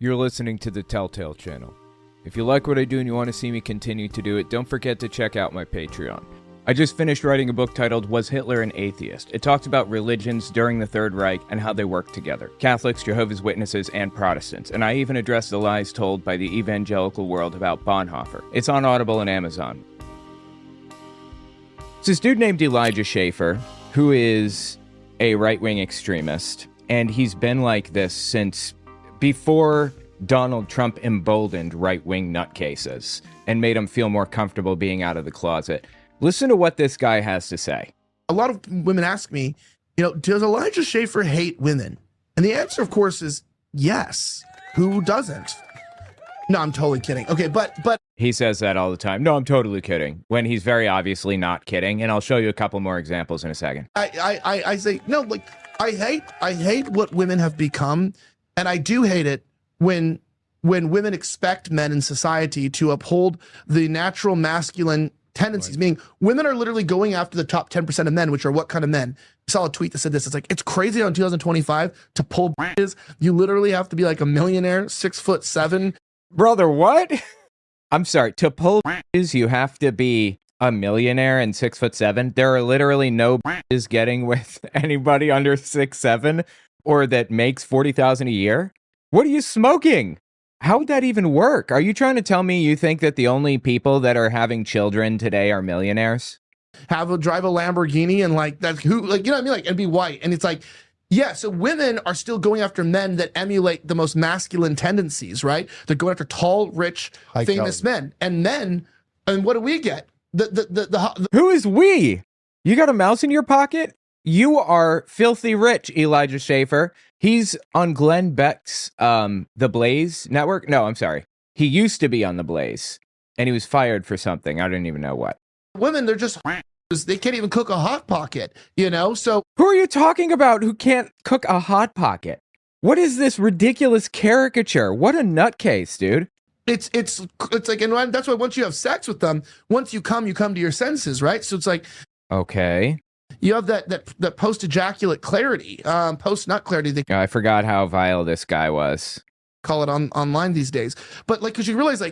You're listening to the Telltale Channel. If you like what I do and you want to see me continue to do it, don't forget to check out my Patreon. I just finished writing a book titled Was Hitler an Atheist? It talks about religions during the Third Reich and how they work together. Catholics, Jehovah's Witnesses, and Protestants. And I even address the lies told by the evangelical world about Bonhoeffer. It's on Audible and Amazon. It's this dude named Elijah Schaffer, who is a right-wing extremist, and he's been like this since before Donald Trump emboldened right-wing nutcases and made them feel more comfortable being out of the closet. Listen to what this guy has to say. A lot of women ask me, does Elijah Schaffer hate women? And the answer, of course, is yes. Who doesn't? No, I'm totally kidding. Okay, but he says that all the time. No, I'm totally kidding. When he's very obviously not kidding, and I'll show you a couple more examples in a second. I say no. Like I hate what women have become, and I do hate it when women expect men in society to uphold the natural masculine tendencies. Right. Meaning, women are literally going after the top 10% of men, which are what kind of men? I saw a tweet that said this. It's like, it's crazy in 2025 to pull bitches. You literally have to be like a millionaire, 6'7". Brother, what? I'm sorry. To pull bitches, you have to be a millionaire and 6'7". There are literally no bitches getting with anybody under 6'7" or that makes $40,000 a year. What are you smoking? How would that even work? Are you trying to tell me you think that the only people that are having children today are millionaires? Drive a Lamborghini and that's who, you know what I mean? And be white. And it's like, yeah, so women are still going after men that emulate the most masculine tendencies, right? They're going after tall, rich, famous men. And what do we get? Who is we? You got a mouse in your pocket? You are filthy rich, Elijah Schaffer. He's on Glenn Beck's The Blaze network. No, I'm sorry. He used to be on The Blaze, and he was fired for something. I don't even know what. Women, they're just... They can't even cook a Hot Pocket, So who are you talking about who can't cook a Hot Pocket? What is this ridiculous caricature? What a nutcase, dude. It's like, and that's why once you have sex with them, once you come to your senses, right? So it's like... Okay. You have that post-ejaculate clarity, post-nut clarity. I forgot how vile this guy was. Call it online these days. But because you realize,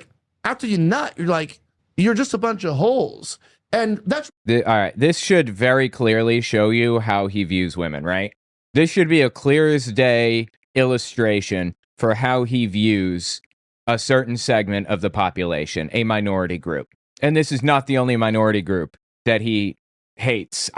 after you nut, you're just a bunch of holes. And that's... All right, this should very clearly show you how he views women, right? This should be a clear as day illustration for how he views a certain segment of the population, a minority group. And this is not the only minority group that he hates.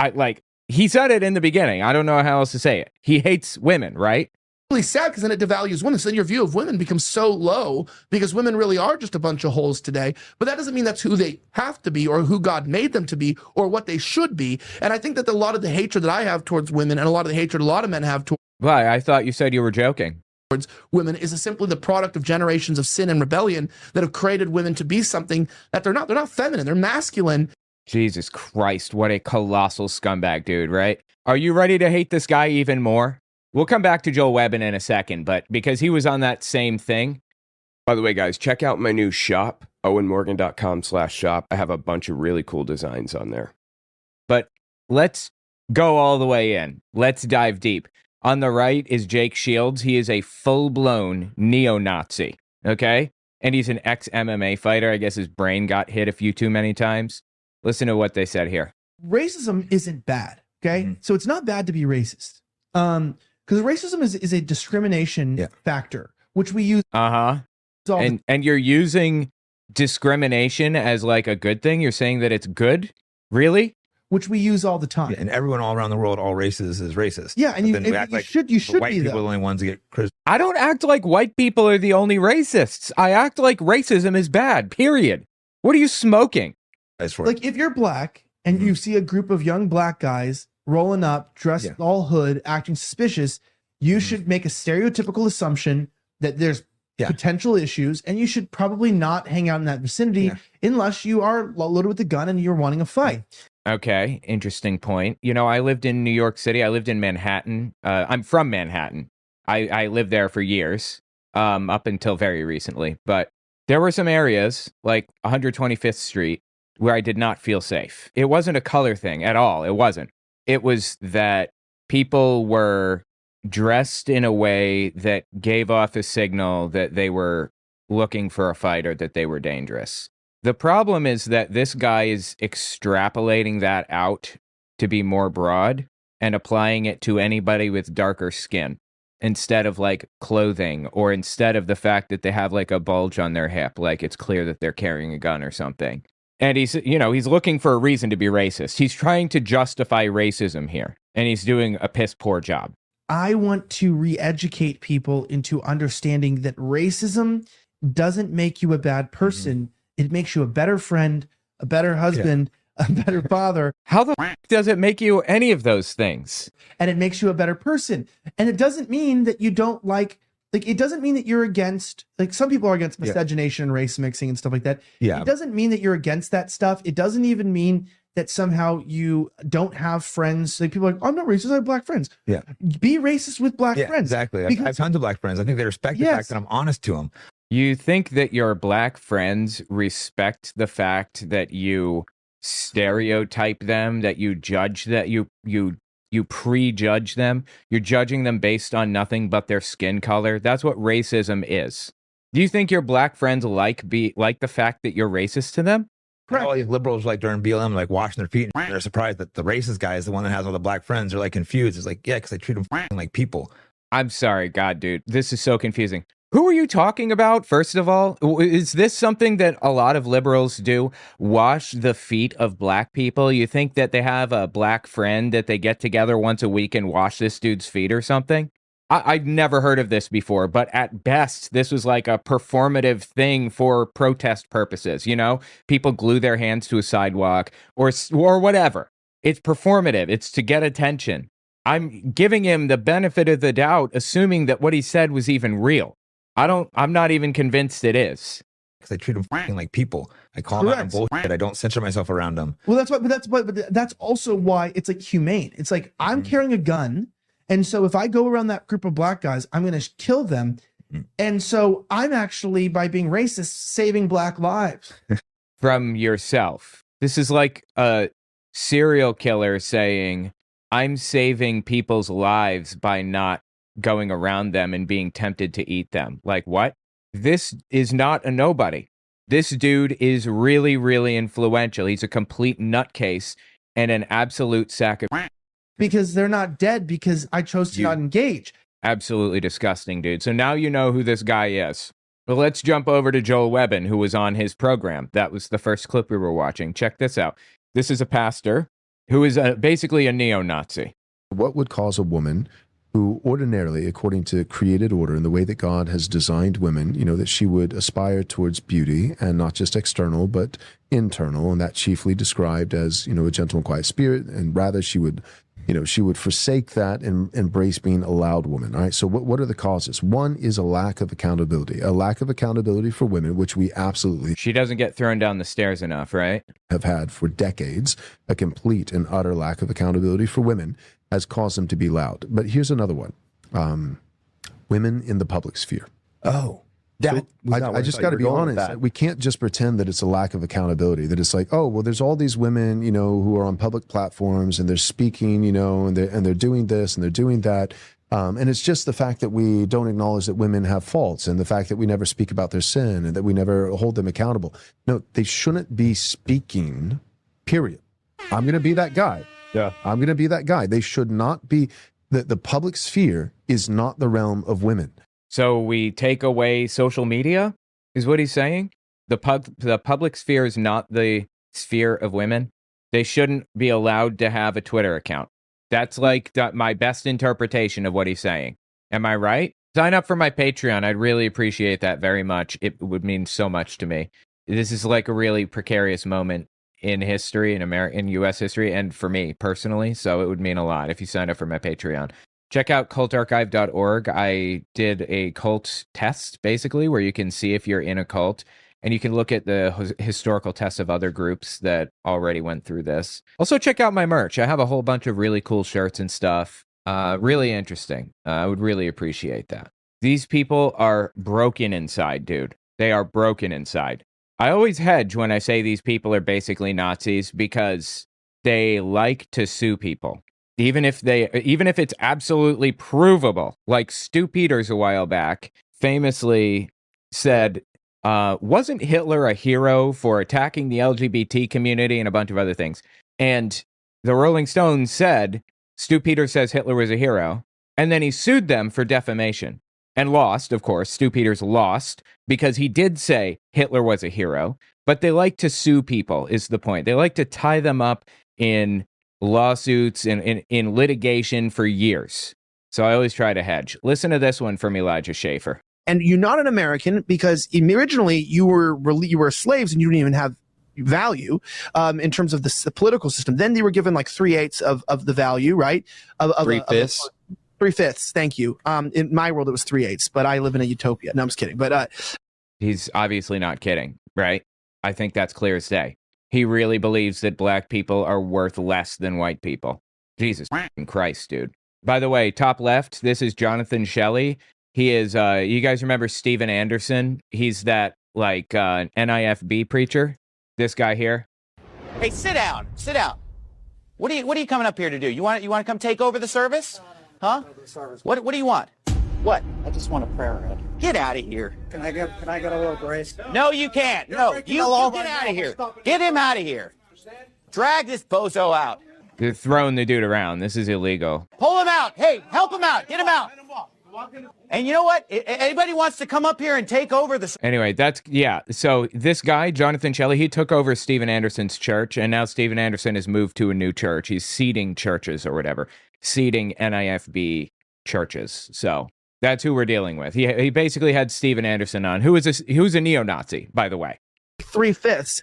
He said it in the beginning. I don't know how else to say it. He hates women, right? Really sad because then it devalues women. So then your view of women becomes so low because women really are just a bunch of holes today. But that doesn't mean that's who they have to be or who God made them to be or what they should be. And I think that a lot of the hatred that I have towards women and a lot of the hatred a lot of men have towards... Why? I thought you said you were joking. ...towards women is simply the product of generations of sin and rebellion that have created women to be something that they're not. They're not feminine. They're masculine. Jesus Christ, what a colossal scumbag, dude, right? Are you ready to hate this guy even more? We'll come back to Joel Webbin in a second, but because he was on that same thing. By the way, guys, check out my new shop, owenmorgan.com/shop. I have a bunch of really cool designs on there. But let's go all the way in. Let's dive deep. On the right is Jake Shields. He is a full-blown neo-Nazi, okay? And he's an ex-MMA fighter. I guess his brain got hit a few too many times. Listen to what they said here. Racism isn't bad, okay? Mm-hmm. So it's not bad to be racist. Because racism is a discrimination factor, which we use. And you're using discrimination as a good thing? You're saying that it's good? Really? Which we use all the time. Yeah, and everyone all around the world, all races is racist. Yeah, and you should be white people are the only ones that get criticized. I don't act like white people are the only racists. I act like racism is bad, period. What are you smoking? If you're black and you see a group of young black guys rolling up, dressed all hood, acting suspicious, you should make a stereotypical assumption that there's potential issues, and you should probably not hang out in that vicinity unless you are loaded with a gun and you're wanting a fight. Okay, interesting point. I lived in New York City. I lived in Manhattan. I'm from Manhattan. I lived there for years, up until very recently. But there were some areas, like 125th Street, where I did not feel safe. It wasn't a color thing at all. It wasn't. It was that people were dressed in a way that gave off a signal that they were looking for a fight or that they were dangerous. The problem is that this guy is extrapolating that out to be more broad and applying it to anybody with darker skin instead of like clothing, or instead of the fact that they have like a bulge on their hip, like it's clear that they're carrying a gun or something. And he's looking for a reason to be racist. He's trying to justify racism here, and he's doing a piss poor job. I want to re-educate people into understanding that racism doesn't make you a bad person. It makes you a better friend, a better husband, a better father. How the does it make you any of those things? And it makes you a better person. And it doesn't mean that you don't like it doesn't mean that you're against, like some people are against miscegenation and race mixing and stuff like that. Yeah. It doesn't mean that you're against that stuff. It doesn't even mean that somehow you don't have friends. Like people are like, I'm not racist, I have black friends. Yeah. Be racist with black friends. Exactly. Because- I have tons of black friends. I think they respect the fact that I'm honest to them. You think that your black friends respect the fact that you stereotype them, that you judge, that you prejudge them? You're judging them based on nothing but their skin color. That's what racism is. Do you think your black friends like the fact that you're racist to them? Correct. All these liberals like during BLM, like washing their feet, and they're surprised that the racist guy is the one that has all the black friends. They're like confused. It's like, yeah, because they treat them like people. I'm sorry, God, dude. This is so confusing. Who are you talking about, first of all? Is this something that a lot of liberals do? Wash the feet of black people? You think that they have a black friend that they get together once a week and wash this dude's feet or something? I'd never heard of this before, but at best, this was like a performative thing for protest purposes. You know, people glue their hands to a sidewalk or whatever. It's performative. It's to get attention. I'm giving him the benefit of the doubt, assuming that what he said was even real. I'm not even convinced it is. Because I treat them like people. I call them out on bullshit. I don't censor myself around them. Well, that's also why it's like humane. It's like I'm carrying a gun. And so if I go around that group of black guys, I'm going to kill them. And so I'm actually, by being racist, saving black lives. From yourself. This is like a serial killer saying, I'm saving people's lives by not going around them and being tempted to eat them. Like, what? This is not a nobody. This dude is really, really influential. He's a complete nutcase and an absolute sack of because they're not dead because I chose to not engage. Absolutely disgusting, dude. So now you know who this guy is. Well, let's jump over to Joel Webbin, who was on his program. That was the first clip we were watching. Check this out. This is a pastor who is basically a neo-Nazi. What would cause a woman who ordinarily, according to created order and the way that God has designed women, you know, that she would aspire towards beauty and not just external, but internal, and that chiefly described as, you know, a gentle and quiet spirit, and rather she would forsake that and embrace being a loud woman. All right. So what are the causes? One is a lack of accountability for women, which we absolutely. She doesn't get thrown down the stairs enough, right? Have had for decades. A complete and utter lack of accountability for women has caused them to be loud. But here's another one. Women in the public sphere. Oh. I just got to be honest. We can't just pretend that it's a lack of accountability, that it's like, oh, well, there's all these women, you know, who are on public platforms and they're speaking, you know, and they're doing this and they're doing that. And it's just the fact that we don't acknowledge that women have faults, and the fact that we never speak about their sin, and that we never hold them accountable. No, they shouldn't be speaking, period. I'm going to be that guy. Yeah. I'm going to be that guy. They should not be. The public sphere is not the realm of women. So we take away social media, is what he's saying? The public sphere is not the sphere of women. They shouldn't be allowed to have a Twitter account. That's like my best interpretation of what he's saying. Am I right? Sign up for my Patreon. I'd really appreciate that very much. It would mean so much to me. This is like a really precarious moment in history, in U.S. history, and for me personally. So it would mean a lot if you sign up for my Patreon. Check out cultarchive.org. I did a cult test, basically, where you can see if you're in a cult, and you can look at the historical tests of other groups that already went through this. Also, check out my merch. I have a whole bunch of really cool shirts and stuff. Really interesting. I would really appreciate that. These people are broken inside, dude. They are broken inside. I always hedge when I say these people are basically Nazis because they like to sue people. even if it's absolutely provable, like Stu Peters a while back famously said, wasn't Hitler a hero for attacking the LGBT community and a bunch of other things? And the Rolling Stones said, Stu Peters says Hitler was a hero, and then he sued them for defamation and lost, of course. Stu Peters lost because he did say Hitler was a hero, but they like to sue people, is the point. They like to tie them up in lawsuits and in litigation for years. So I always try to hedge. Listen to this one from Elijah Schaefer. And you're not an American because originally you were slaves and you didn't even have value in terms of the political system. Then they were given like 3/8 of the value, right? Of 3/5. 3/5. Thank you. In my world, it was 3/8, but I live in a utopia. No, I'm just kidding. But he's obviously not kidding, right? I think that's clear as day. He really believes that black people are worth less than white people. Jesus Christ, dude. By the way, top left, this is Jonathan Shelley. He is, you guys remember Steven Anderson? He's that, like, NIFB preacher. This guy here. Hey, sit down. Sit down. What are you coming up here to do? You want to come take over the service? Huh? What do you want? What? I just want a prayer, Ed. Get out of here. Can I get a little grace? No, you can't. No, you get out of here. Get him out of here. Drag this bozo out. They're throwing the dude around. This is illegal. Pull him out. Hey, help him out. Get him out. And you know what? Anybody wants to come up here and take over the... Anyway, so this guy, Jonathan Shelley, he took over Steven Anderson's church, and now Steven Anderson has moved to a new church. He's seeding churches or whatever. Seeding NIFB churches. So that's who we're dealing with. He basically had Steven Anderson on, who's a neo-Nazi, by the way. 3/5.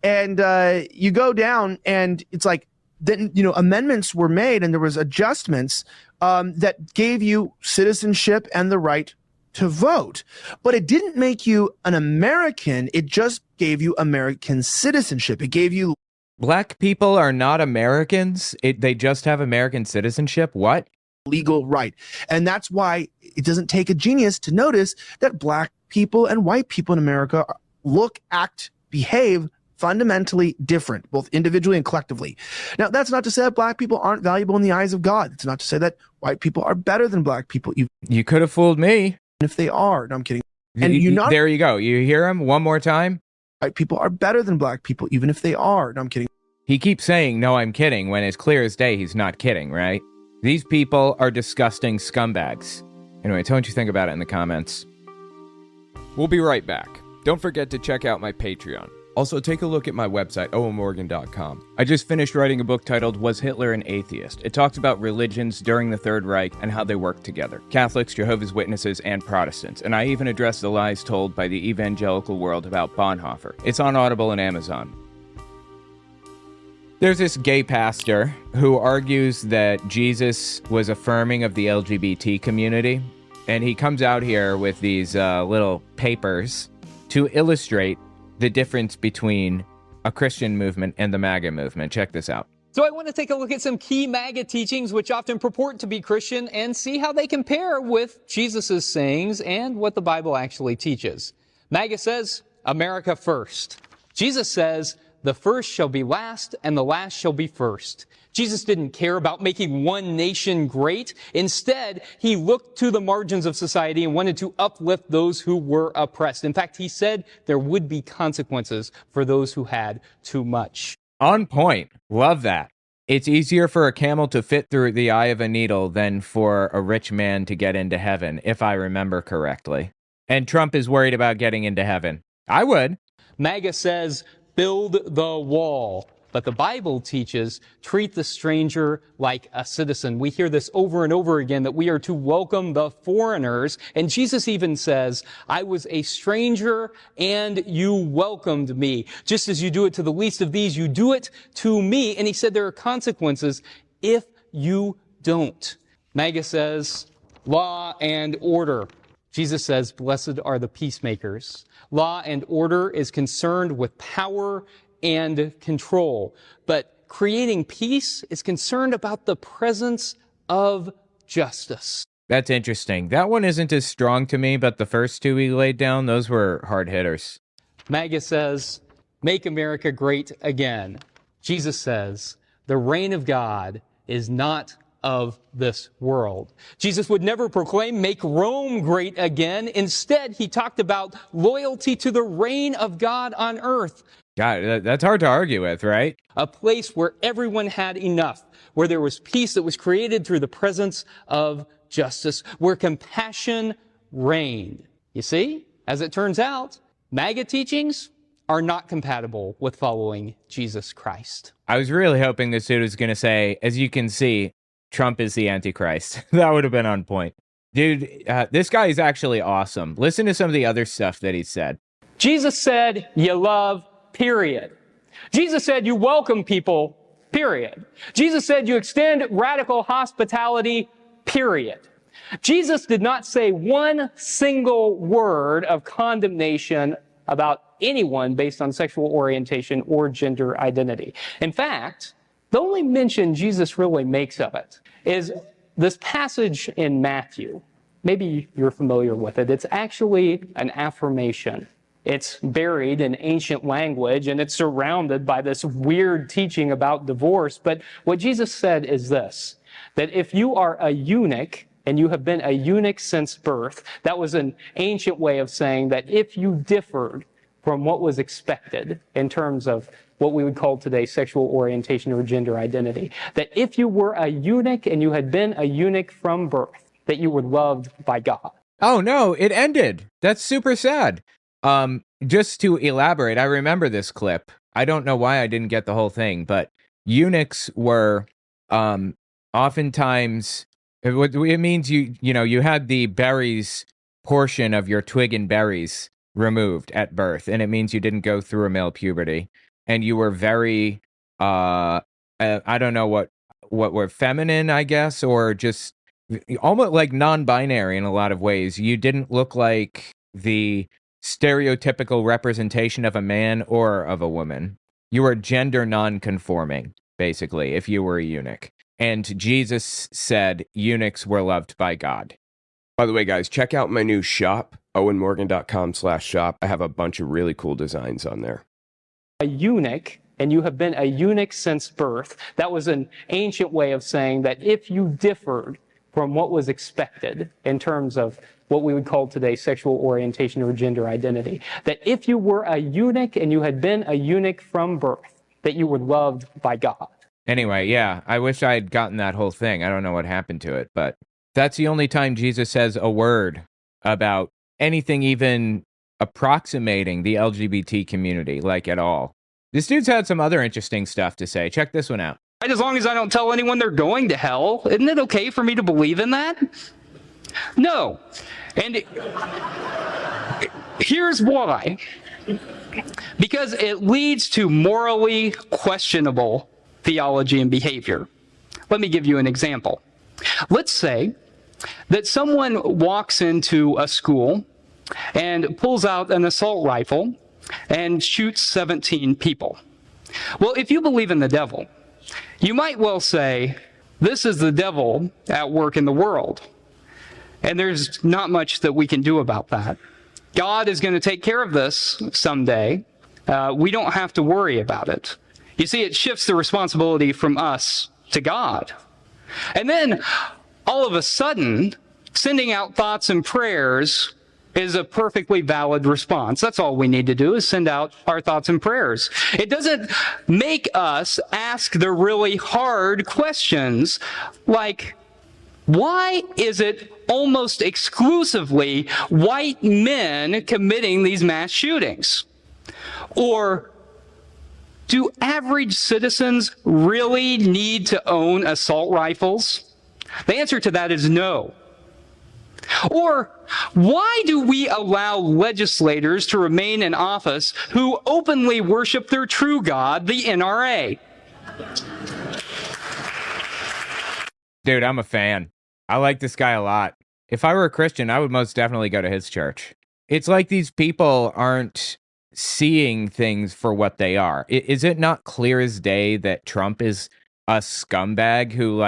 And you go down and it's like, then, amendments were made and there was adjustments that gave you citizenship and the right to vote. But it didn't make you an American. It just gave you American citizenship. It gave you... Black people are not Americans. They just have American citizenship. What? Legal right. And that's why it doesn't take a genius to notice that black people and white people in America look, act, behave fundamentally different, both individually and collectively. Now, that's not to say that black people aren't valuable in the eyes of God. It's not to say that white people are better than black people. You could have fooled me. If they are. No, I'm kidding. And there you go. You hear him one more time? White people are better than black people, even if they are. No, I'm kidding. He keeps saying, no, I'm kidding, when it's clear as day he's not kidding, right? These people are disgusting scumbags. Anyway, tell me what you think about it in the comments. We'll be right back. Don't forget to check out my Patreon. Also, take a look at my website, owenmorgan.com. I just finished writing a book titled Was Hitler an Atheist? It talks about religions during the Third Reich and how they work together. Catholics, Jehovah's Witnesses, and Protestants. And I even address the lies told by the evangelical world about Bonhoeffer. It's on Audible and Amazon. There's this gay pastor who argues that Jesus was affirming of the LGBT community. And he comes out here with these little papers to illustrate the difference between a Christian movement and the MAGA movement. Check this out. So I want to take a look at some key MAGA teachings which often purport to be Christian and see how they compare with Jesus' sayings and what the Bible actually teaches. MAGA says, America first. Jesus says, the first shall be last and the last shall be first. Jesus didn't care about making one nation great. Instead, he looked to the margins of society and wanted to uplift those who were oppressed. In fact, he said there would be consequences for those who had too much. On point. Love that. It's easier for a camel to fit through the eye of a needle than for a rich man to get into heaven, if I remember correctly. And Trump is worried about getting into heaven. I would. MAGA says, build the wall. But the Bible teaches, treat the stranger like a citizen. We hear this over and over again, that we are to welcome the foreigners. And Jesus even says, I was a stranger and you welcomed me. Just as you do it to the least of these, you do it to me. And he said there are consequences if you don't. MAGA says, law and order. Jesus says, blessed are the peacemakers. Law and order is concerned with power and control. But creating peace is concerned about the presence of justice. That's interesting. That one isn't as strong to me, but the first two he laid down, those were hard hitters. MAGA says, make America great again. Jesus says, the reign of God is not of this world. Jesus would never proclaim, make Rome great again. Instead, he talked about loyalty to the reign of God on earth. God, that's hard to argue with, right? A place where everyone had enough, where there was peace that was created through the presence of justice, where compassion reigned. You see, as it turns out, MAGA teachings are not compatible with following Jesus Christ. I was really hoping this dude was going to say, as you can see, Trump is the Antichrist. That would have been on point. Dude, this guy is actually awesome. Listen to some of the other stuff that he said. Jesus said, you love, period. Jesus said, you welcome people, period. Jesus said, you extend radical hospitality, period. Jesus did not say one single word of condemnation about anyone based on sexual orientation or gender identity. In fact, the only mention Jesus really makes of it is this passage in Matthew. Maybe you're familiar with it. It's actually an affirmation. It's buried in ancient language, and it's surrounded by this weird teaching about divorce. But what Jesus said is this, that if you are a eunuch, and you have been a eunuch since birth, that was an ancient way of saying that if you differed from what was expected in terms of what we would call today sexual orientation or gender identity, that if you were a eunuch and you had been a eunuch from birth, that you were loved by God. Oh, no, it ended. That's super sad. Just to elaborate, I remember this clip. I don't know why I didn't get the whole thing, but eunuchs were oftentimes, it means you had the berries portion of your twig and berries removed at birth, and it means you didn't go through a male puberty, and you were very, I don't know what were feminine, I guess, or just almost like non-binary in a lot of ways. You didn't look like the stereotypical representation of a man or of a woman. You were gender non-conforming, basically, if you were a eunuch. And Jesus said eunuchs were loved by God. By the way, guys, check out my new shop, owenmorgan.com/shop. I have a bunch of really cool designs on there. A eunuch, and you have been a eunuch since birth, that was an ancient way of saying that if you differed from what was expected in terms of what we would call today sexual orientation or gender identity, that if you were a eunuch and you had been a eunuch from birth, that you were loved by God. Anyway, yeah, I wish I had gotten that whole thing. I don't know what happened to it, but that's the only time Jesus says a word about anything even approximating the LGBT community, like at all. This dude's had some other interesting stuff to say. Check this one out. As long as I don't tell anyone they're going to hell, isn't it okay for me to believe in that? No. And here's why. Because it leads to morally questionable theology and behavior. Let me give you an example. Let's say that someone walks into a school and pulls out an assault rifle and shoots 17 people. Well, if you believe in the devil, you might well say, this is the devil at work in the world. And there's not much that we can do about that. God is going to take care of this someday. We don't have to worry about it. You see, it shifts the responsibility from us to God. And then, all of a sudden, sending out thoughts and prayers is a perfectly valid response. That's all we need to do is send out our thoughts and prayers. It doesn't make us ask the really hard questions like, why is it almost exclusively white men committing these mass shootings? Or do average citizens really need to own assault rifles? The answer to that is no. Or why do we allow legislators to remain in office who openly worship their true God, the NRA? Dude, I'm a fan. I like this guy a lot. If I were a Christian, I would most definitely go to his church. It's like these people aren't seeing things for what they are. Is it not clear as day that Trump is a scumbag who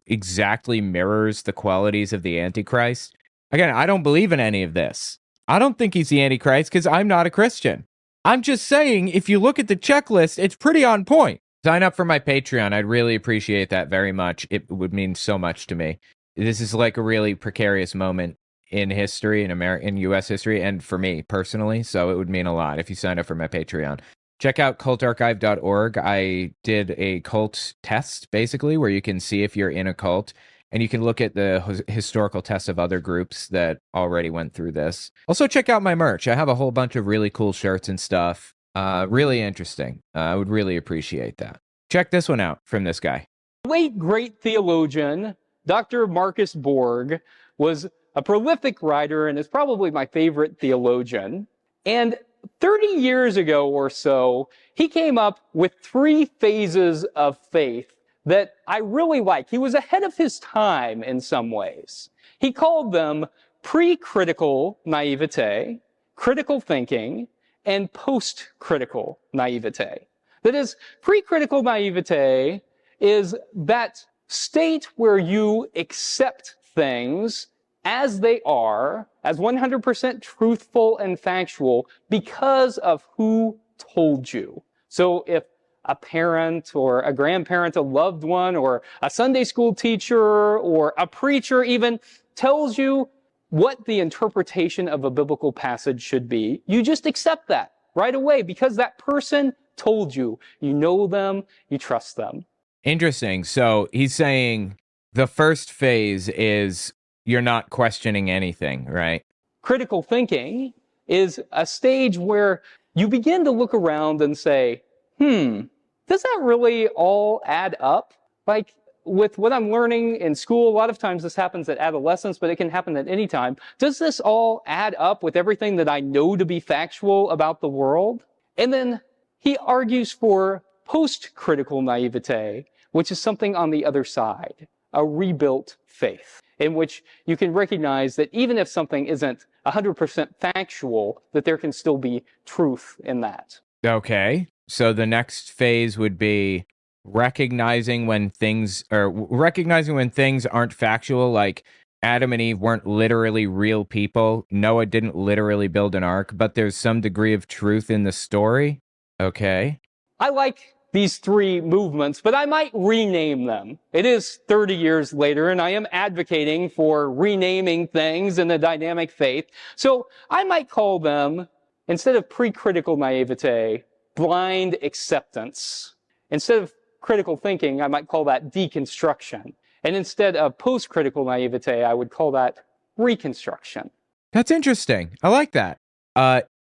exactly mirrors the qualities of the Antichrist? Again, I don't believe in any of this. I don't think he's the Antichrist because I'm not a Christian. I'm just saying, if you look at the checklist, it's pretty on point. Sign up for my Patreon. I'd really appreciate that very much. It would mean so much to me. This is like a really precarious moment in history, in U.S. history, and for me personally. So it would mean a lot if you sign up for my Patreon. Check out cultarchive.org. I did a cult test, basically, where you can see if you're in a cult, and you can look at the historical tests of other groups that already went through this. Also, check out my merch. I have a whole bunch of really cool shirts and stuff. Really interesting. I would really appreciate that. Check this one out from this guy. Late great theologian, Dr. Marcus Borg, was a prolific writer and is probably my favorite theologian. And 30 years ago or so, he came up with 3 phases of faith that I really like. He was ahead of his time in some ways. He called them pre-critical naivete, critical thinking, and post-critical naivete. That is, pre-critical naivete is that state where you accept things as they are, as 100% truthful and factual, because of who told you. So if a parent or a grandparent, a loved one, or a Sunday school teacher, or a preacher even tells you what the interpretation of a biblical passage should be, you just accept that right away because that person told you. You know them, you trust them. Interesting. So he's saying the first phase is you're not questioning anything, right? Critical thinking is a stage where you begin to look around and say, does that really all add up? Like with what I'm learning in school, a lot of times this happens at adolescence, but it can happen at any time. Does this all add up with everything that I know to be factual about the world? And then he argues for post-critical naivete, which is something on the other side, a rebuilt faith, in which you can recognize that even if something isn't 100% factual, that there can still be truth in that. Okay. So the next phase would be recognizing when things aren't factual, like Adam and Eve weren't literally real people. Noah didn't literally build an ark, but there's some degree of truth in the story. Okay. I like these 3 movements, but I might rename them. It is 30 years later, and I am advocating for renaming things in the dynamic faith. So I might call them, instead of pre-critical naivete, blind acceptance. Instead of critical thinking, I might call that deconstruction. And instead of post-critical naivete, I would call that reconstruction. That's interesting. I like that.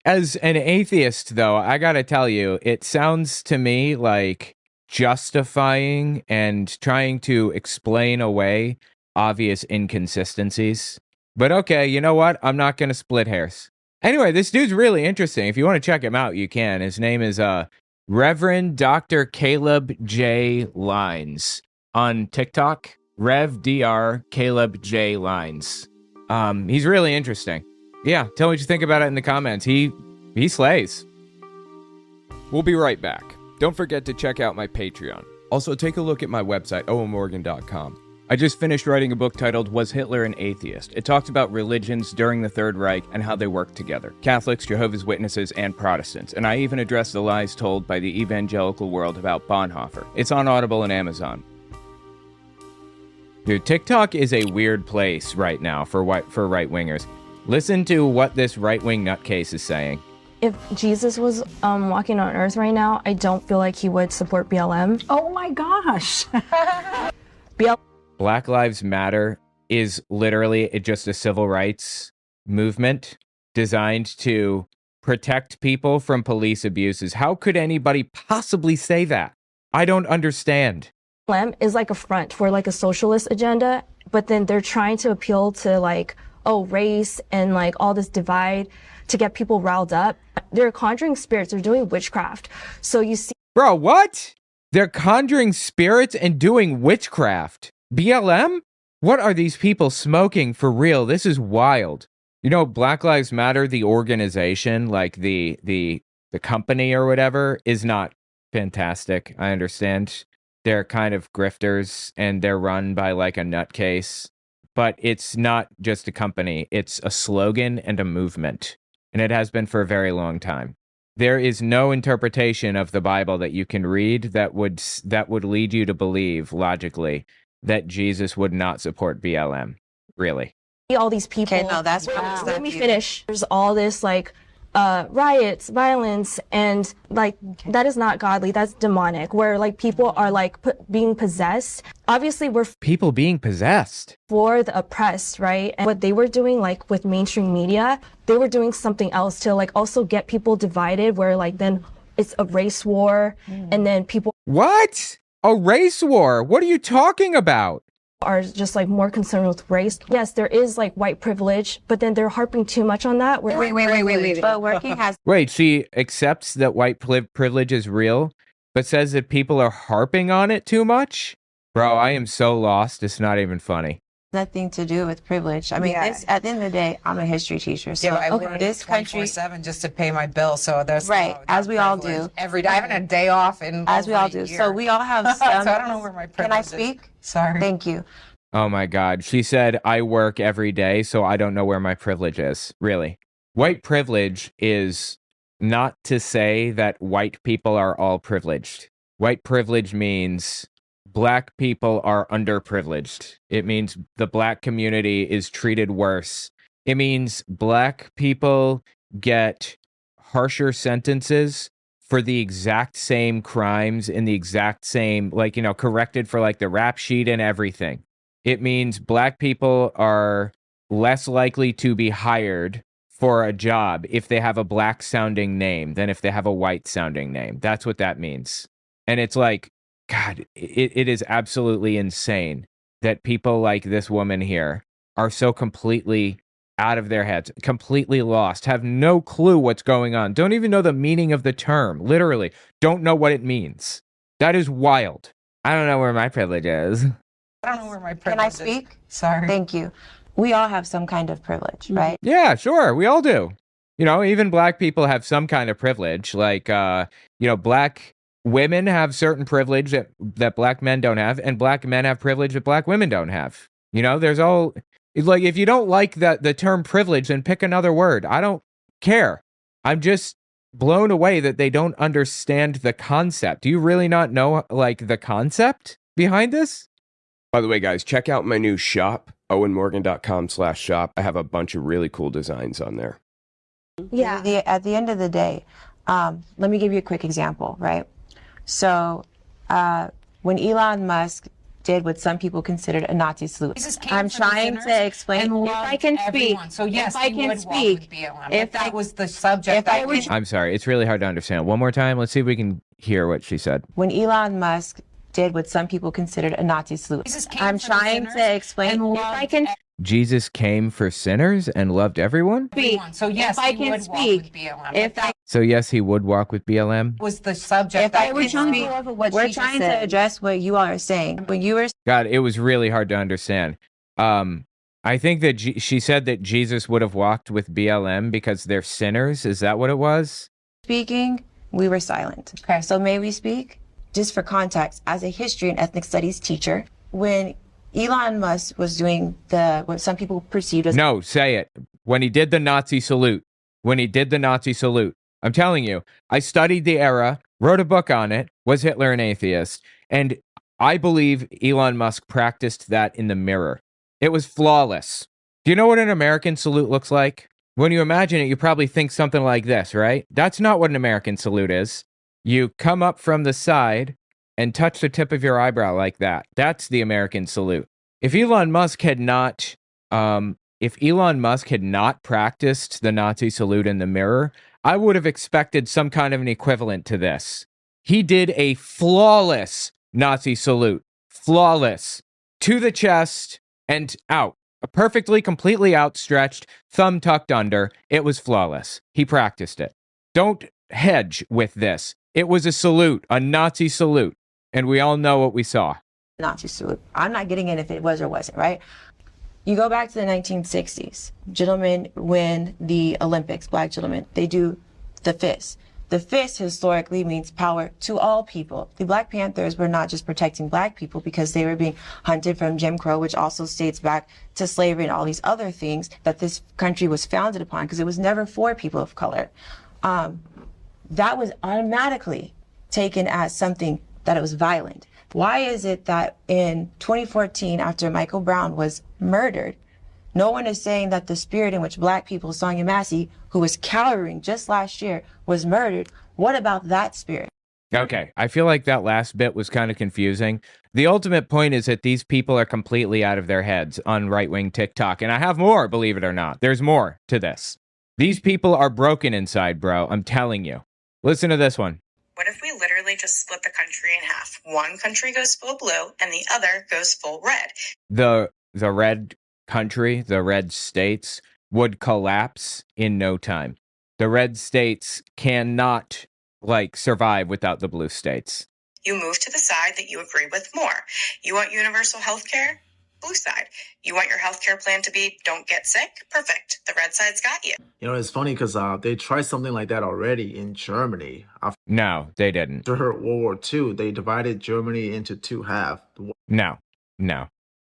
As an atheist, though, I gotta tell you, it sounds to me like justifying and trying to explain away obvious inconsistencies. But okay, you know what? I'm not gonna split hairs. Anyway, this dude's really interesting. If you want to check him out, you can. His name is Reverend Dr. Caleb J. Lines on TikTok. Rev Dr. Caleb J. Lines. He's really interesting. Yeah, tell me what you think about it in the comments. He slays. We'll be right back. Don't forget to check out my Patreon. Also, take a look at my website, owenmorgan.com. I just finished writing a book titled Was Hitler an Atheist? It talks about religions during the Third Reich and how they work together. Catholics, Jehovah's Witnesses, and Protestants. And I even address the lies told by the evangelical world about Bonhoeffer. It's on Audible and Amazon. Dude, TikTok is a weird place right now for right-wingers. Listen to what this right-wing nutcase is saying. If Jesus was walking on earth right now, I don't feel like he would support BLM. Oh my gosh. Black Lives Matter is literally just a civil rights movement designed to protect people from police abuses. How could anybody possibly say that? I don't understand. BLM is like a front for like a socialist agenda, but then they're trying to appeal to like, race and like all this divide to get people riled up. They're conjuring spirits. They're doing witchcraft. So you see. Bro, what? They're conjuring spirits and doing witchcraft. BLM? What are these people smoking for real? This is wild. You know, Black Lives Matter, the organization, like the company or whatever, is not fantastic. I understand. They're kind of grifters and they're run by like a nutcase. But it's not just a company. It's a slogan and a movement. And it has been for a very long time. There is no interpretation of the Bible that you can read that would lead you to believe logically that Jesus would not support BLM. Really. All these people. Okay, no, that's let me finish. There's all this like riots, violence, and like that is not godly. That's demonic. Where like people are like being possessed. Obviously, we're people being possessed for the oppressed, right? And what they were doing, like with mainstream media, they were doing something else to like also get people divided. Where like then it's a race war, and then people what? A race war? What are you talking about? Are just like more concerned with race. Yes, there is like white privilege, but then they're harping too much on that. Wait. But working has. Wait, she accepts that white privilege is real, but says that people are harping on it too much? Bro, I am so lost. It's not even funny. Nothing to do with privilege. I mean, this, at the end of the day, I'm a history teacher. So I work this country 24/7 just to pay my bill. So there's right, as we all do. Every day, I haven't had a day off in as we all do. Year. So we all have some. So I don't know where my privilege Can I speak? Sorry. Thank you. Oh my God. She said, I work every day, so I don't know where my privilege is. Really. White privilege is not to say that white people are all privileged. White privilege means Black people are underprivileged. It means the Black community is treated worse. It means Black people get harsher sentences for the exact same crimes in the exact same, like, you know, corrected for like the rap sheet and everything. It means Black people are less likely to be hired for a job if they have a Black sounding name than if they have a white sounding name. That's what that means. And it's like, God, it is absolutely insane that people like this woman here are so completely out of their heads, completely lost, have no clue what's going on, don't even know the meaning of the term, literally, don't know what it means. That is wild. I don't know where my privilege is. I don't know where my privilege Can I is. speak? Sorry. Thank you. We all have some kind of privilege, right? Yeah, sure. We all do. You know, even Black people have some kind of privilege. Like, you know, Black women have certain privilege that Black men don't have, and Black men have privilege that Black women don't have. You know, there's all, it's like, if you don't like the term privilege, then pick another word. I don't care. I'm just blown away that they don't understand the concept. Do you really not know, like, the concept behind this? By the way, guys, check out my new shop, owenmorgan.com/shop. I have a bunch of really cool designs on there. Yeah. At the end of the day, let me give you a quick example, right? So when Elon Musk did what some people considered a Nazi salute, I'm trying to explain. If I can speak, so yes, if I can speak, if that was the subject, I'm sorry, it's really hard to understand. One more time, let's see if we can hear what she said. When Elon Musk did what some people considered a Nazi salute, I'm trying to explain. If I can Jesus came for sinners and loved everyone? So yes, if I can speak, if I So yes, he would walk with BLM? was the subject. if I was we're trying to address what you all are saying. When you were God, it was really hard to understand. I think that she said that Jesus would have walked with BLM because they're sinners. Is that what it was? speaking, we were silent. Okay, so may we speak? Just for context, as a history and ethnic studies teacher, when Elon Musk was doing what some people perceived as No, say it. When he did the Nazi salute. When he did the Nazi salute. I'm telling you, I studied the era, wrote a book on it, Was Hitler an Atheist? And I believe Elon Musk practiced that in the mirror. It was flawless. Do you know what an American salute looks like? When you imagine it, you probably think something like this, right? That's not what an American salute is. You come up from the side and touch the tip of your eyebrow like that. That's the American salute. If Elon Musk had not practiced the Nazi salute in the mirror, I would have expected some kind of an equivalent to this. He did a flawless Nazi salute. Flawless. To the chest and out. A perfectly, completely outstretched, thumb tucked under. It was flawless. He practiced it. Don't hedge with this. It was a salute, a Nazi salute. And we all know what we saw. Nazi salute. I'm not getting in if it was or wasn't, right? You go back to the 1960s. Gentlemen win the Olympics, Black gentlemen. They do the fist. The fist historically means power to all people. The Black Panthers were not just protecting Black people because they were being hunted from Jim Crow, which also states back to slavery and all these other things that this country was founded upon, because it was never for people of color. that was automatically taken as something that it was violent. Why is it that in 2014, after Michael Brown was murdered, no one is saying that the spirit in which Black people, Sonia Massey, who was cowering just last year, was murdered? What about that spirit? Okay, I feel like that last bit was kind of confusing. The ultimate point is that these people are completely out of their heads on right-wing TikTok, and I have more, believe it or not. There's more to this. These people are broken inside, bro. I'm telling you. Listen to this one. What if we literally just split the country in half? One country goes full blue and the other goes full red. The red country, the red states, would collapse in no time. The red states cannot survive without the blue states. You move to the side that you agree with more. You want universal health care? Blue side. You want your health care plan to be don't get sick? Perfect. The red side's got you. You know, it's funny because they tried something like that already in Germany. No, they didn't. After World War II, they divided Germany into two halves. No.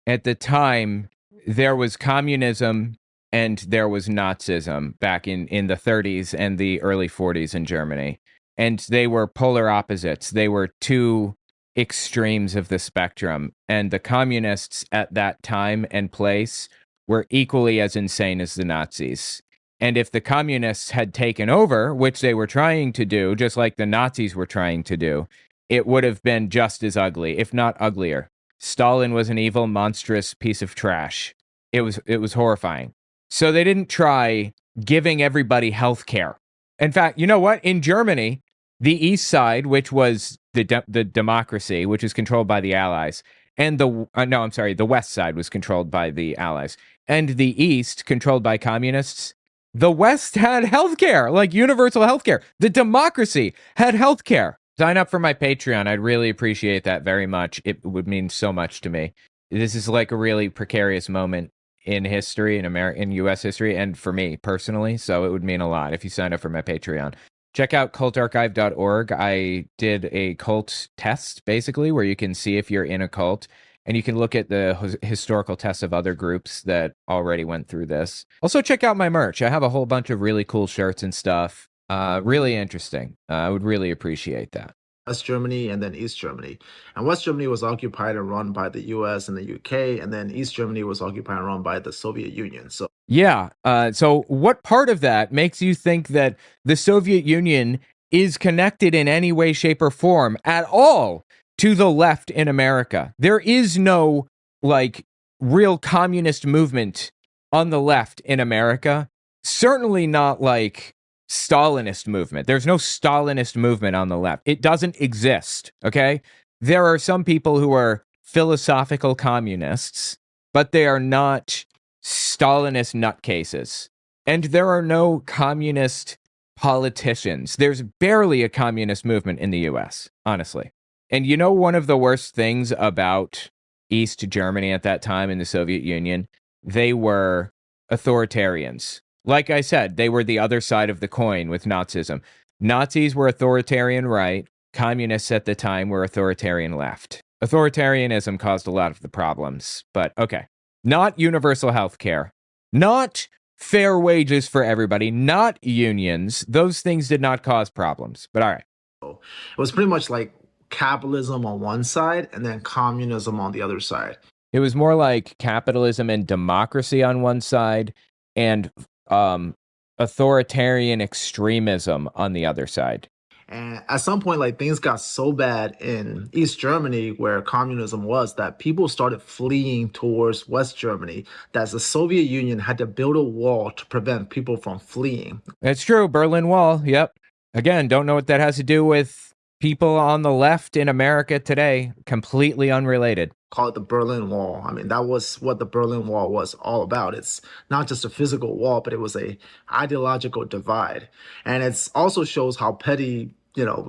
At the time, there was communism and there was Nazism back in the 30s and the early 40s in Germany. And they were polar opposites. They were two extremes of the spectrum. And the communists at that time and place were equally as insane as the Nazis. And if the communists had taken over, which they were trying to do, just like the Nazis were trying to do, it would have been just as ugly, if not uglier. Stalin was an evil, monstrous piece of trash. It was horrifying. So they didn't try giving everybody health care. In fact, you know what? In Germany, the East Side, which was the democracy, which was controlled by the Allies, and the West Side was controlled by the Allies, and the East, controlled by communists, the West had healthcare, like universal healthcare. The democracy had healthcare. Sign up for my Patreon. I'd really appreciate that very much. It would mean so much to me. This is like a really precarious moment in history, in U.S. history, and for me personally, so it would mean a lot if you sign up for my Patreon. Check out cultarchive.org. I did a cult test, basically, where you can see if you're in a cult, and you can look at the historical tests of other groups that already went through this. Also, check out my merch. I have a whole bunch of really cool shirts and stuff. Really interesting. I would really appreciate that. West Germany and then East Germany. And West Germany was occupied and run by the US and the UK, and then East Germany was occupied and run by the Soviet Union. So yeah. So what part of that makes you think that the Soviet Union is connected in any way, shape, or form at all to the left in America? There is no real communist movement on the left in America. Certainly not Stalinist movement. There's no Stalinist movement on the left. It doesn't exist, okay? There are some people who are philosophical communists, but they are not Stalinist nutcases. And there are no communist politicians. There's barely a communist movement in the US, honestly. And you know one of the worst things about East Germany at that time in the Soviet Union? They were authoritarians. Like I said, they were the other side of the coin with Nazism. Nazis were authoritarian right. Communists at the time were authoritarian left. Authoritarianism caused a lot of the problems, but okay. Not universal health care. Not fair wages for everybody. Not unions. Those things did not cause problems, but all right. It was pretty much like capitalism on one side and then communism on the other side. It was more like capitalism and democracy on one side and authoritarian extremism on the other side. And at some point, things got so bad in East Germany where communism was that people started fleeing towards West Germany, that the Soviet Union had to build a wall to prevent people from fleeing. That's true. Berlin Wall. Yep. Again, don't know what that has to do with people on the left in America today. Completely unrelated. Call it the Berlin Wall. I mean, that was what the Berlin Wall was all about. It's not just a physical wall, but it was a ideological divide. And it also shows how petty,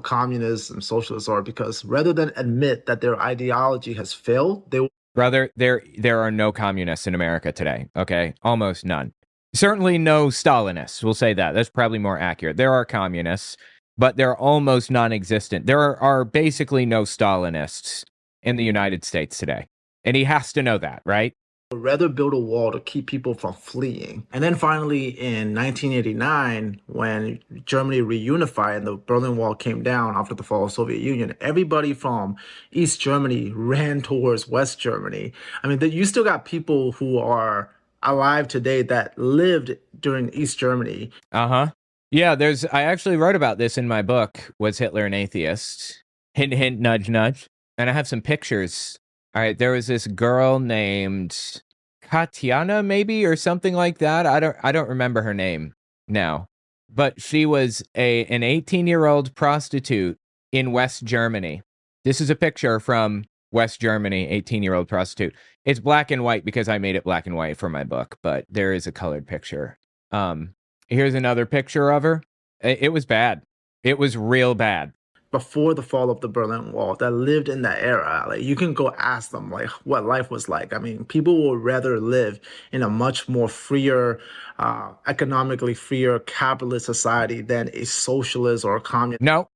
communists and socialists are, because rather than admit that their ideology has failed, they... Brother, there are no communists in America today, okay? Almost none. Certainly no Stalinists, we'll say that. That's probably more accurate. There are communists, but they're almost non-existent. There are basically no Stalinists in the United States today. And he has to know that, right? would rather build a wall to keep people from fleeing. And then finally in 1989, when Germany reunified and the Berlin Wall came down after the fall of the Soviet Union, everybody from East Germany ran towards West Germany. I mean, you still got people who are alive today that lived during East Germany. Uh-huh. Yeah, I actually wrote about this in my book, Was Hitler an Atheist? Hint, hint, nudge, nudge. And I have some pictures. All right, there was this girl named Katiana, maybe, or something like that. I don't remember her name now. But she was an 18-year-old prostitute in West Germany. This is a picture from West Germany, 18-year-old prostitute. It's black and white because I made it black and white for my book, but there is a colored picture. Here's another picture of her. It was bad. It was real bad. Before the fall of the Berlin Wall that lived in that era, like you can go ask them like what life was like. I mean, people would rather live in a much more freer, economically freer capitalist society than a socialist or a communist. No.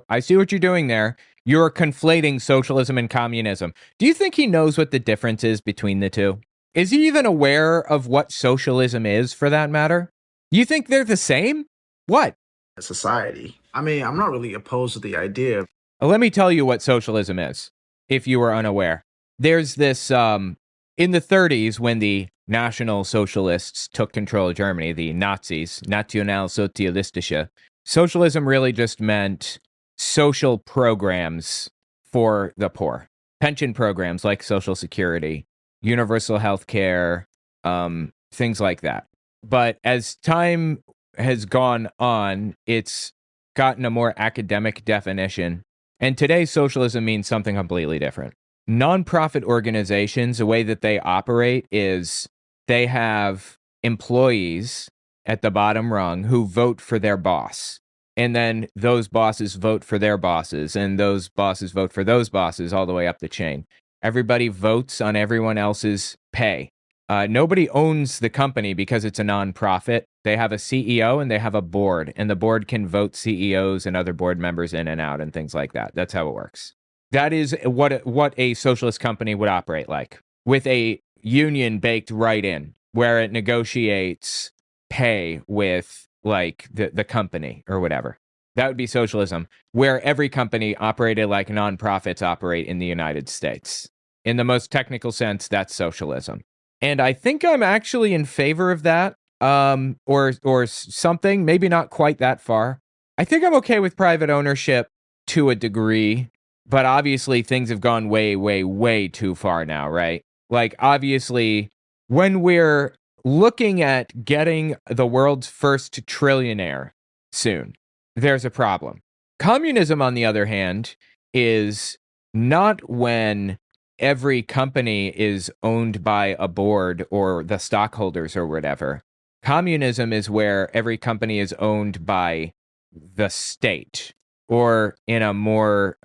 I see what you're doing there. You're conflating socialism and communism. Do you think he knows what the difference is between the two? Is he even aware of what socialism is, for that matter? You think they're the same? What? Society. I mean, I'm not really opposed to the idea. Let me tell you what socialism is, if you were unaware. There's this, in the 30s, when the National Socialists took control of Germany, the Nazis, Nationalsozialistische, socialism really just meant social programs for the poor. Pension programs like Social Security, universal health care, things like that. But as time has gone on, it's gotten a more academic definition. And today, socialism means something completely different. Nonprofit organizations, the way that they operate is they have employees at the bottom rung who vote for their boss. And then those bosses vote for their bosses, and those bosses vote for those bosses all the way up the chain. Everybody votes on everyone else's pay. Nobody owns the company because it's a nonprofit. They have a CEO and they have a board, and the board can vote CEOs and other board members in and out and things like that. That's how it works. That is what a socialist company would operate like, with a union baked right in, where it negotiates pay with like the company or whatever. That would be socialism, where every company operated like nonprofits operate in the United States. In the most technical sense, that's socialism. And I think I'm actually in favor of that, or something, maybe not quite that far. I think I'm okay with private ownership to a degree, but obviously things have gone way, way, way too far now, right? Like, obviously, when we're looking at getting the world's first trillionaire soon, there's a problem. Communism, on the other hand, is not when every company is owned by a board or the stockholders or whatever. Communism is where every company is owned by the state, or in a more,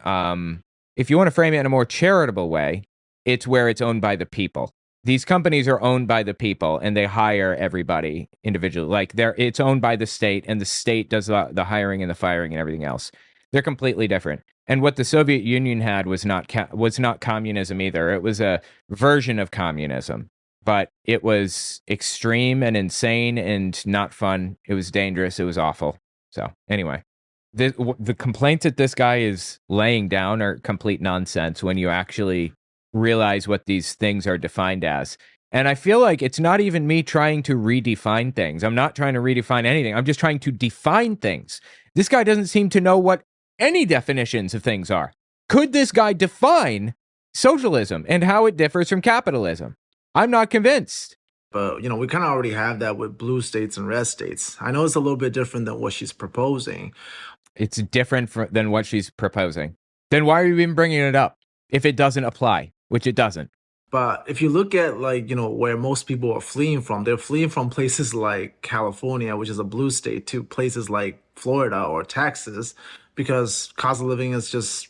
if you want to frame it in a more charitable way, it's where it's owned by the people. These companies are owned by the people, and they hire everybody individually. Like it's owned by the state, and the state does the hiring and the firing and everything else. They're completely different. And what the Soviet Union had was not communism either. It was a version of communism, but it was extreme and insane and not fun. It was dangerous. It was awful. So anyway, the complaints that this guy is laying down are complete nonsense when you actually realize what these things are defined as. And I feel like it's not even me trying to redefine things. I'm not trying to redefine anything. I'm just trying to define things. This guy doesn't seem to know what any definitions of things are. Could this guy define socialism and how it differs from capitalism? I'm not convinced. But, we kind of already have that with blue states and red states. I know it's a little bit different than what she's proposing. It's different than what she's proposing. Then why are you even bringing it up if it doesn't apply, which it doesn't? But if you look at where most people are fleeing from, they're fleeing from places like California, which is a blue state, to places like Florida or Texas, because cost of living is just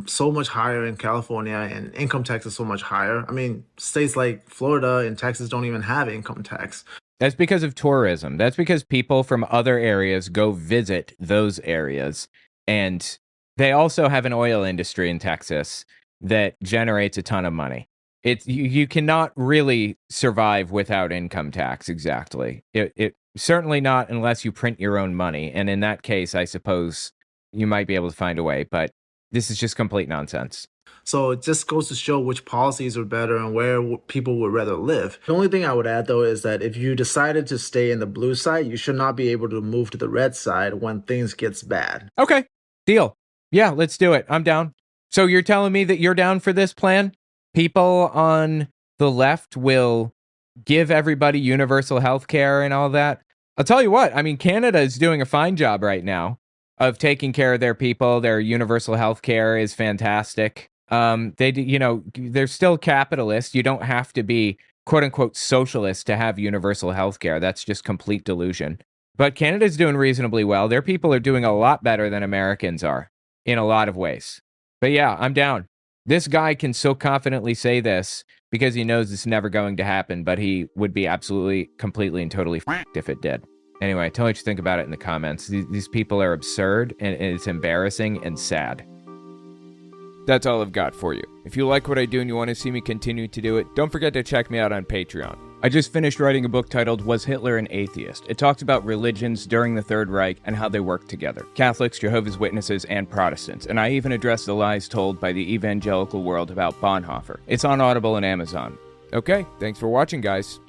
so much higher in California and income tax is so much higher. I mean, states like Florida and Texas don't even have income tax. That's because of tourism. That's because people from other areas go visit those areas. And they also have an oil industry in Texas that generates a ton of money. You cannot really survive without income tax. Exactly. It certainly not unless you print your own money. And in that case, I suppose you might be able to find a way. But this is just complete nonsense. So it just goes to show which policies are better and where people would rather live. The only thing I would add, though, is that if you decided to stay in the blue side, you should not be able to move to the red side when things gets bad. Okay, deal. Yeah, let's do it. I'm down. So you're telling me that you're down for this plan? People on the left will give everybody universal health care and all that. I'll tell you what, I mean, Canada is doing a fine job right now of taking care of their people. Their universal health care is fantastic. They're still capitalist. You don't have to be quote unquote socialist to have universal health care. That's just complete delusion. But Canada's doing reasonably well. Their people are doing a lot better than Americans are in a lot of ways. But yeah, I'm down. This guy can so confidently say this because he knows it's never going to happen, but he would be absolutely, completely, and totally f***ed if it did. Anyway, tell me what you think about it in the comments. These people are absurd, and it's embarrassing and sad. That's all I've got for you. If you like what I do and you want to see me continue to do it, don't forget to check me out on Patreon. I just finished writing a book titled Was Hitler an Atheist? It talks about religions during the Third Reich and how they work together. Catholics, Jehovah's Witnesses, and Protestants. And I even address the lies told by the evangelical world about Bonhoeffer. It's on Audible and Amazon. Okay, thanks for watching, guys.